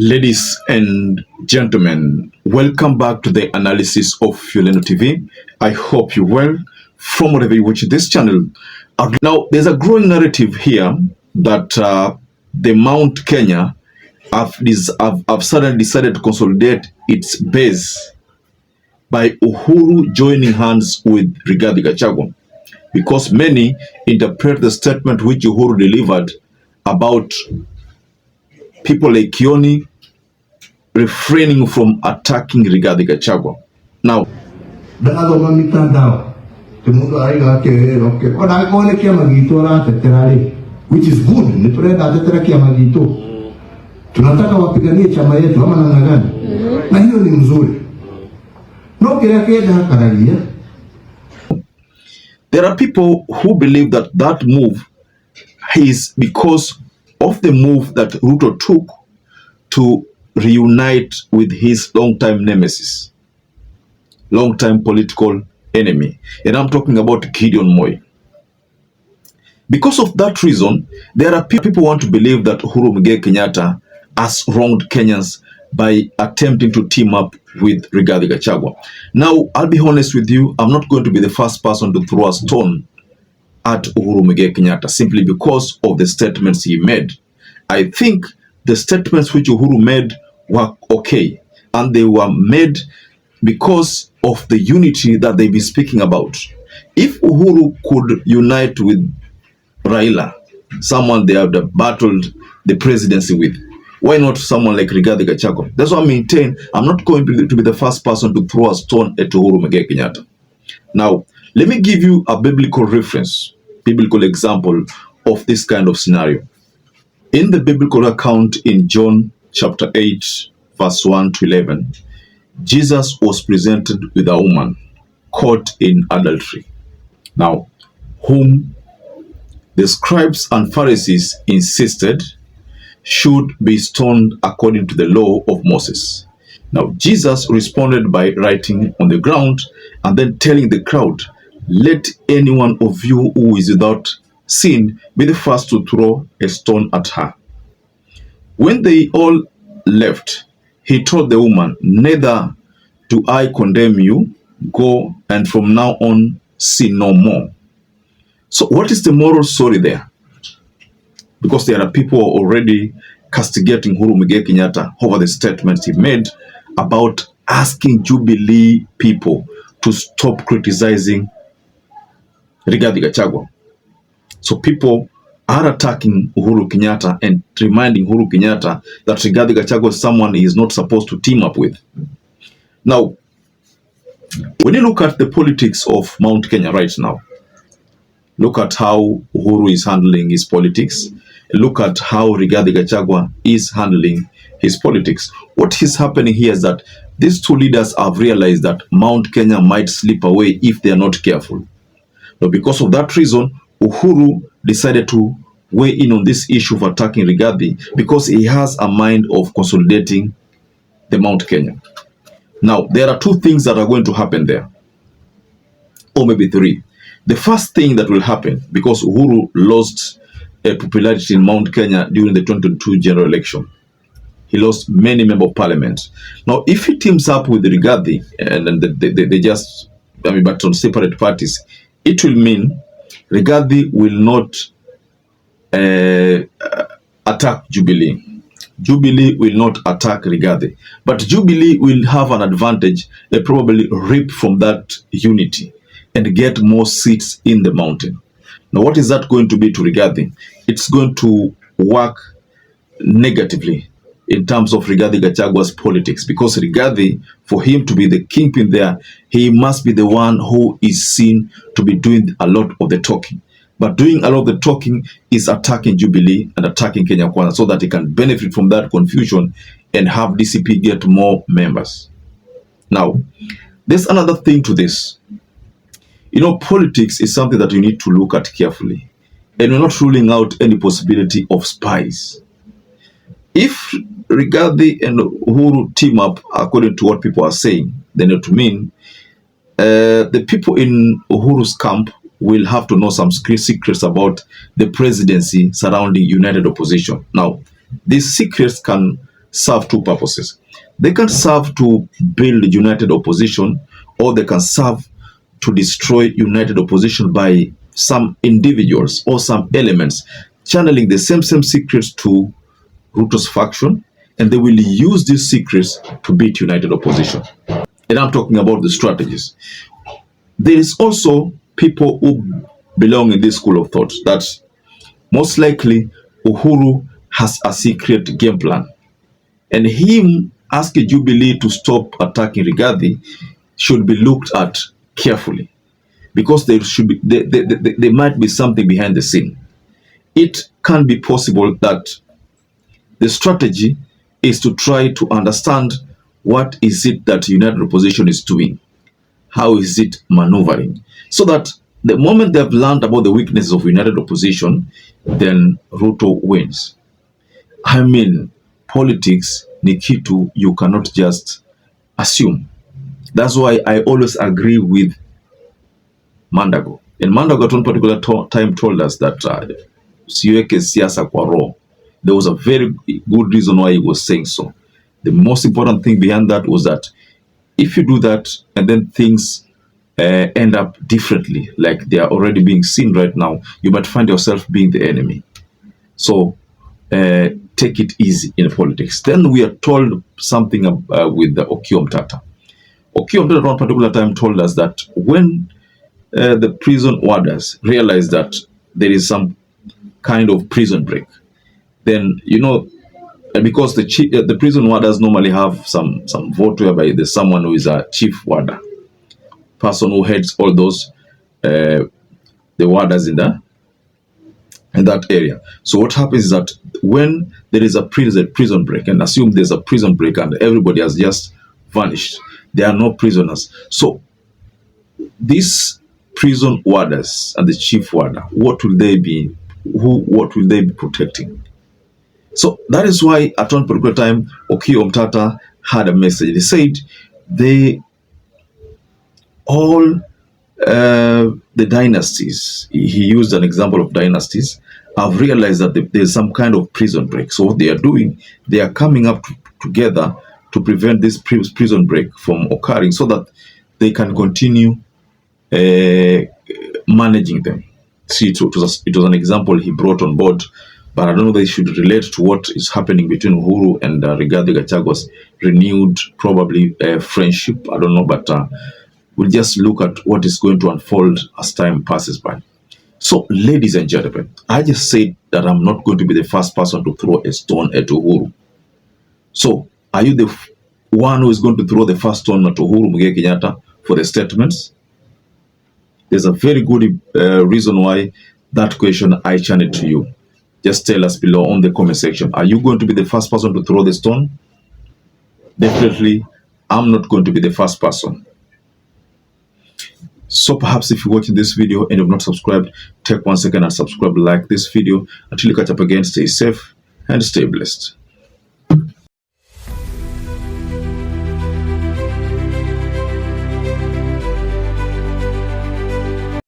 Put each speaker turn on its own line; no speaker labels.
Ladies and gentlemen, welcome back to the analysis of YOLENO TV. I hope you're well from wherever you watch this channel. Now, there's a growing narrative here that the Mount Kenya have suddenly decided to consolidate its base by Uhuru joining hands with Rigathi Gachagua, because many interpret the statement which Uhuru delivered about people like Kioni refraining from attacking Rigathi Gachagua. Now,
which is good. Tunataka wapiganie chama yetu ama namna gani? Na hiyo ni mzuri.
There are people who believe that move is because of the move that RUTO took to reunite with his long-time nemesis, long-time political enemy. And I'm talking about Gideon Moi. Because of that reason, there are people who want to believe that Uhuru Muigai Kenyatta has wronged Kenyans by attempting to team up with Rigathi Gachagua. Now, I'll be honest with you, I'm not going to be the first person to throw a stone at Uhuru Muigai Kenyatta simply because of the statements he made. I think the statements which Uhuru made were okay, and they were made because of the unity that they've been speaking about. If Uhuru could unite with Raila, someone they have battled the presidency with, why not someone like Rigathi Gachagua? That's why I maintain I'm not going to be the first person to throw a stone at Uhuru Muigai Kenyatta. Now, let me give you a biblical reference, biblical example of this kind of scenario. In the biblical account in John chapter 8, verse 1 to 11, Jesus was presented with a woman caught in adultery. Now, whom the scribes and Pharisees insisted should be stoned according to the law of Moses. Now, Jesus responded by writing on the ground and then telling the crowd, "Let any one of you who is without sin be the first to throw a stone at her." When they all left, he told the woman, "Neither do I condemn you. Go, and from now on sin no more." So what is the moral story there? Because there are people already castigating Uhuru Muigai Kenyatta over the statements he made about asking Jubilee people to stop criticizing Rigathi Gachagua. So people are attacking Uhuru Kenyatta and reminding Uhuru Kenyatta that Rigathi Gachagua is someone he is not supposed to team up with. Now, when you look at the politics of Mount Kenya right now, look at how Uhuru is handling his politics. Look at how Rigathi Gachagua is handling his politics. What is happening here is that these two leaders have realized that Mount Kenya might slip away if they are not careful. Now, because of that reason, Uhuru decided to weigh in on this issue of attacking Rigathi because he has a mind of consolidating the Mount Kenya. Now, there are two things that are going to happen there, or maybe three. The first thing that will happen, because Uhuru lost popularity in Mount Kenya during the 2022 general election, he lost many members of parliament. Now, if he teams up with Rigathi and they just, but on separate parties, it will mean Rigathi will not attack Jubilee. Jubilee will not attack Rigathi. But Jubilee will have an advantage, probably reap from that unity and get more seats in the mountain. Now, what is that going to be to Rigathi? It's going to work negatively in terms of Rigathi Gachagua's politics, because Rigathi, for him to be the kingpin there, he must be the one who is seen to be doing a lot of the talking. But doing a lot of the talking is attacking Jubilee and attacking Kenya Kwanza so that he can benefit from that confusion and have DCP get more members. Now, there's another thing to this. You know, politics is something that you need to look at carefully. And we're not ruling out any possibility of spies. If Rigathi and Uhuru team up, according to what people are saying, then it will mean the people in Uhuru's camp will have to know some secrets about the presidency surrounding united opposition. Now, these secrets can serve two purposes. They can serve to build united opposition, or they can serve to destroy united opposition by some individuals or some elements channeling the same secrets to Ruto's faction, and they will use these secrets to beat united opposition. And I'm talking about the strategies. There is also people who belong in this school of thought that most likely Uhuru has a secret game plan, and him asking Jubilee to stop attacking Rigathi should be looked at carefully, because there might be something behind the scene. It can be possible that the strategy is to try to understand what is it that united opposition is doing, how is it maneuvering, so that the moment they have learned about the weaknesses of united opposition, then Ruto wins. I mean, politics ni kitu you cannot just assume. That's why I always agree with Mandago. And Mandago at one particular time told us that siweke siasa kwa roho. There was a very good reason why he was saying so. The most important thing behind that was that if you do that and then things end up differently, like they are already being seen right now, you might find yourself being the enemy. So take it easy in politics. Then we are told something with the Okiya Omtatah. Okiya Omtatah at one particular time told us that when the prison warders realized that there is some kind of prison break, then, you know, because the prison warders normally have some vote whereby there's someone who is a chief warder, person who heads all those the warders in that area. So what happens is that when there is a prison break, and assume there's a prison break and everybody has just vanished, there are no prisoners. So these prison warders and the chief warder, what will they be protecting? So that is why at one particular time Okiya Omtatah had a message. He said the dynasties, he used an example of dynasties, have realized that there's some kind of prison break. So what they are doing, they are coming up together to prevent this prison break from occurring, so that they can continue managing them. See, it was an example he brought on board, but I don't know they should relate to what is happening between Uhuru and Rigathi Gachagua's renewed, probably, friendship. I don't know, but we'll just look at what is going to unfold as time passes by. So, ladies and gentlemen, I just said that I'm not going to be the first person to throw a stone at Uhuru. So, are you the one who is going to throw the first stone at Uhuru Muigai Kenyatta for the statements? There's a very good reason why that question I channeled to you. Just tell us below on the comment section. Are you going to be the first person to throw the stone? Definitely, I'm not going to be the first person. So perhaps if you're watching this video and you've not subscribed, take 1 second and subscribe, like this video. Until you catch up again, stay safe and stay blessed.